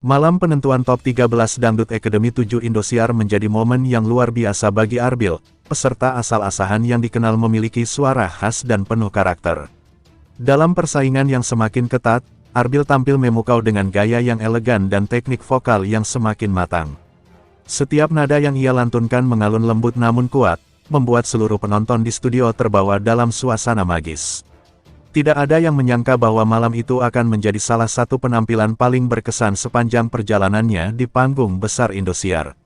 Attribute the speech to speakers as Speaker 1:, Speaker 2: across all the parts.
Speaker 1: Malam penentuan Top 13 Dangdut Academy 7 Indosiar menjadi momen yang luar biasa bagi Arbil, peserta asal-asahan yang dikenal memiliki suara khas dan penuh karakter. Dalam persaingan yang semakin ketat, Arbil tampil memukau dengan gaya yang elegan dan teknik vokal yang semakin matang. Setiap nada yang ia lantunkan mengalun lembut namun kuat, membuat seluruh penonton di studio terbawa dalam suasana magis. Tidak ada yang menyangka bahwa malam itu akan menjadi salah satu penampilan paling berkesan sepanjang perjalanannya di panggung besar Indosiar.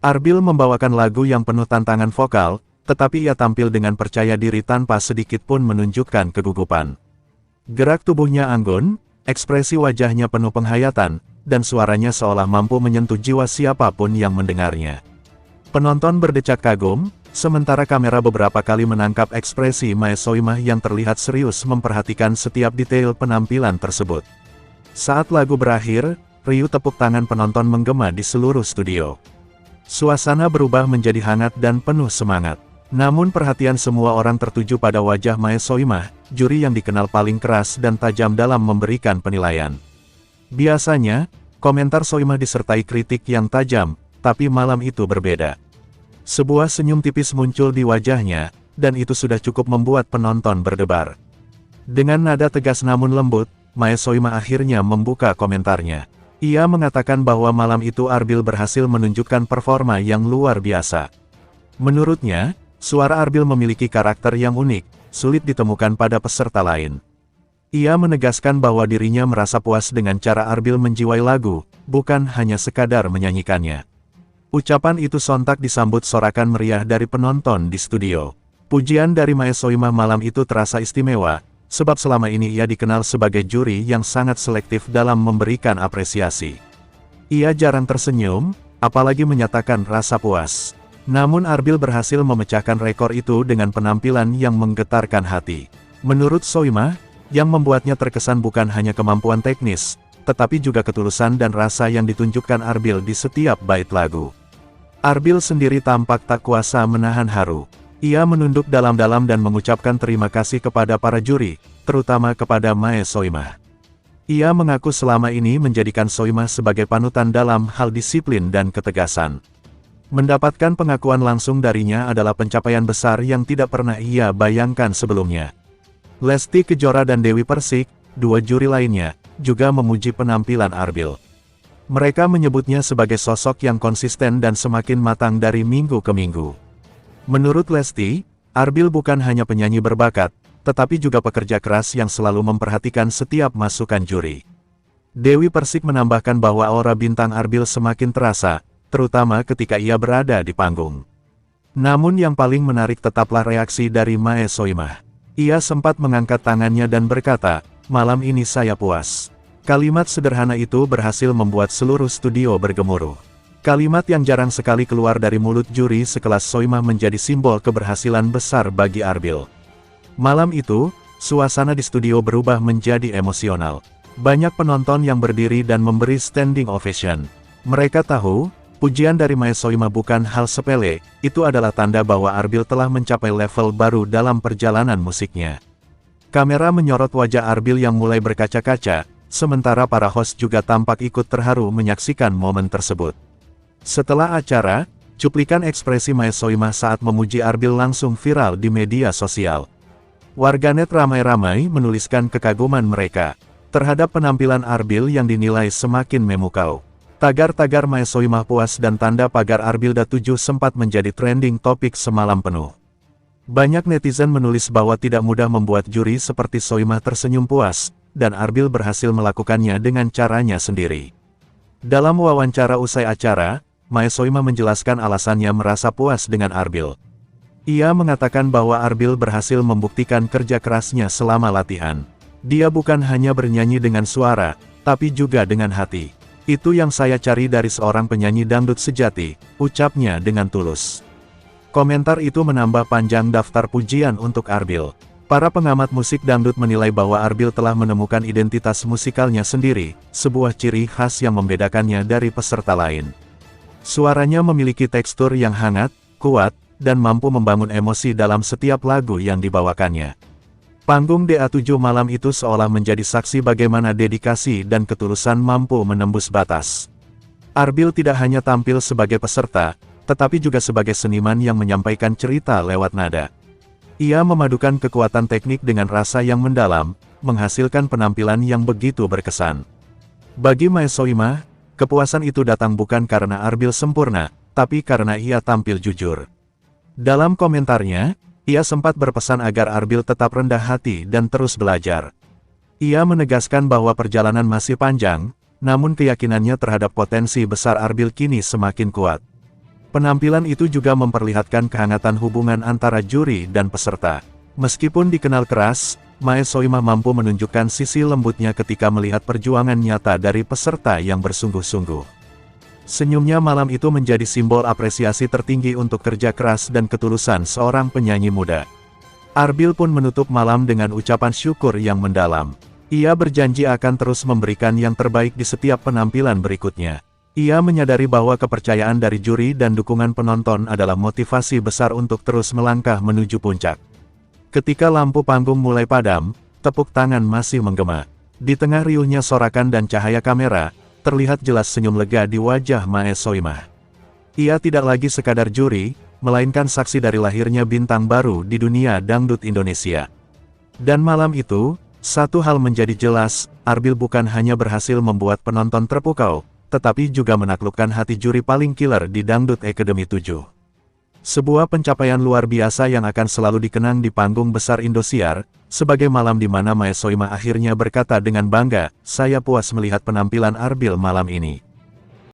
Speaker 1: Arbil membawakan lagu yang penuh tantangan vokal, tetapi ia tampil dengan percaya diri tanpa sedikit pun menunjukkan kegugupan. Gerak tubuhnya anggun, ekspresi wajahnya penuh penghayatan, dan suaranya seolah mampu menyentuh jiwa siapapun yang mendengarnya. Penonton berdecak kagum, sementara kamera beberapa kali menangkap ekspresi Mae Soimah yang terlihat serius memperhatikan setiap detail penampilan tersebut. Saat lagu berakhir, riuh tepuk tangan penonton menggema di seluruh studio. Suasana berubah menjadi hangat dan penuh semangat. Namun perhatian semua orang tertuju pada wajah Mae Soimah, juri yang dikenal paling keras dan tajam dalam memberikan penilaian. Biasanya, komentar Soimah disertai kritik yang tajam, tapi malam itu berbeda. Sebuah senyum tipis muncul di wajahnya, dan itu sudah cukup membuat penonton berdebar. Dengan nada tegas namun lembut, Mae Soimah akhirnya membuka komentarnya. Ia mengatakan bahwa malam itu Arbil berhasil menunjukkan performa yang luar biasa. Menurutnya, suara Arbil memiliki karakter yang unik, sulit ditemukan pada peserta lain. Ia menegaskan bahwa dirinya merasa puas dengan cara Arbil menjiwai lagu, bukan hanya sekadar menyanyikannya. Ucapan itu sontak disambut sorakan meriah dari penonton di studio. Pujian dari Mae Soimah malam itu terasa istimewa, sebab selama ini ia dikenal sebagai juri yang sangat selektif dalam memberikan apresiasi. Ia jarang tersenyum, apalagi menyatakan rasa puas. Namun Arbil berhasil memecahkan rekor itu dengan penampilan yang menggetarkan hati. Menurut Soimah, yang membuatnya terkesan bukan hanya kemampuan teknis, tetapi juga ketulusan dan rasa yang ditunjukkan Arbil di setiap bait lagu. Arbil sendiri tampak tak kuasa menahan haru. Ia menunduk dalam-dalam dan mengucapkan terima kasih kepada para juri, terutama kepada Mae Soimah. Ia mengaku selama ini menjadikan Soimah sebagai panutan dalam hal disiplin dan ketegasan. Mendapatkan pengakuan langsung darinya adalah pencapaian besar yang tidak pernah ia bayangkan sebelumnya. Lesti Kejora dan Dewi Persik, dua juri lainnya, juga memuji penampilan Arbil. Mereka menyebutnya sebagai sosok yang konsisten dan semakin matang dari minggu ke minggu. Menurut Lesti, Arbil bukan hanya penyanyi berbakat, tetapi juga pekerja keras yang selalu memperhatikan setiap masukan juri. Dewi Persik menambahkan bahwa aura bintang Arbil semakin terasa, terutama ketika ia berada di panggung. Namun yang paling menarik tetaplah reaksi dari Mae Soimah. Ia sempat mengangkat tangannya dan berkata, "Malam ini saya puas." Kalimat sederhana itu berhasil membuat seluruh studio bergemuruh. Kalimat yang jarang sekali keluar dari mulut juri sekelas Soimah menjadi simbol keberhasilan besar bagi Arbil. Malam itu, suasana di studio berubah menjadi emosional. Banyak penonton yang berdiri dan memberi standing ovation. Mereka tahu, pujian dari Mae Soimah bukan hal sepele, itu adalah tanda bahwa Arbil telah mencapai level baru dalam perjalanan musiknya. Kamera menyorot wajah Arbil yang mulai berkaca-kaca, sementara para host juga tampak ikut terharu menyaksikan momen tersebut. Setelah acara, cuplikan ekspresi Mae Soimah saat memuji Arbil langsung viral di media sosial. Warganet ramai-ramai menuliskan kekaguman mereka terhadap penampilan Arbil yang dinilai semakin memukau. Tagar-tagar Mae Soimah puas dan tanda pagar Arbilda 7 sempat menjadi trending topik semalam penuh. Banyak netizen menulis bahwa tidak mudah membuat juri seperti Soimah tersenyum puas, dan Arbil berhasil melakukannya dengan caranya sendiri. Dalam wawancara usai acara, Mae Soimah menjelaskan alasannya merasa puas dengan Arbil. Ia mengatakan bahwa Arbil berhasil membuktikan kerja kerasnya selama latihan. Dia bukan hanya bernyanyi dengan suara, tapi juga dengan hati. Itu yang saya cari dari seorang penyanyi dangdut sejati, ucapnya dengan tulus. Komentar itu menambah panjang daftar pujian untuk Arbil. Para pengamat musik dangdut menilai bahwa Arbil telah menemukan identitas musikalnya sendiri, sebuah ciri khas yang membedakannya dari peserta lain. Suaranya memiliki tekstur yang hangat, kuat, dan mampu membangun emosi dalam setiap lagu yang dibawakannya. Panggung DA7 malam itu seolah menjadi saksi bagaimana dedikasi dan ketulusan mampu menembus batas. Arbil tidak hanya tampil sebagai peserta, tetapi juga sebagai seniman yang menyampaikan cerita lewat nada. Ia memadukan kekuatan teknik dengan rasa yang mendalam, menghasilkan penampilan yang begitu berkesan. Bagi Mae Soimah, kepuasan itu datang bukan karena Arbil sempurna, tapi karena ia tampil jujur. Dalam komentarnya, ia sempat berpesan agar Arbil tetap rendah hati dan terus belajar. Ia menegaskan bahwa perjalanan masih panjang, namun keyakinannya terhadap potensi besar Arbil kini semakin kuat. Penampilan itu juga memperlihatkan kehangatan hubungan antara juri dan peserta. Meskipun dikenal keras, Mae Soimah mampu menunjukkan sisi lembutnya ketika melihat perjuangan nyata dari peserta yang bersungguh-sungguh. Senyumnya malam itu menjadi simbol apresiasi tertinggi untuk kerja keras dan ketulusan seorang penyanyi muda. Arbil pun menutup malam dengan ucapan syukur yang mendalam. Ia berjanji akan terus memberikan yang terbaik di setiap penampilan berikutnya. Ia menyadari bahwa kepercayaan dari juri dan dukungan penonton adalah motivasi besar untuk terus melangkah menuju puncak. Ketika lampu panggung mulai padam, tepuk tangan masih menggema. Di tengah riuhnya sorakan dan cahaya kamera, terlihat jelas senyum lega di wajah Mae Soimah. Ia tidak lagi sekadar juri, melainkan saksi dari lahirnya bintang baru di dunia dangdut Indonesia. Dan malam itu, satu hal menjadi jelas, Arbil bukan hanya berhasil membuat penonton terpukau, tetapi juga menaklukkan hati juri paling killer di Dangdut Academy 7. Sebuah pencapaian luar biasa yang akan selalu dikenang di panggung besar Indosiar, sebagai malam di mana Mae Soimah akhirnya berkata dengan bangga, "Saya puas melihat penampilan Arbil malam ini."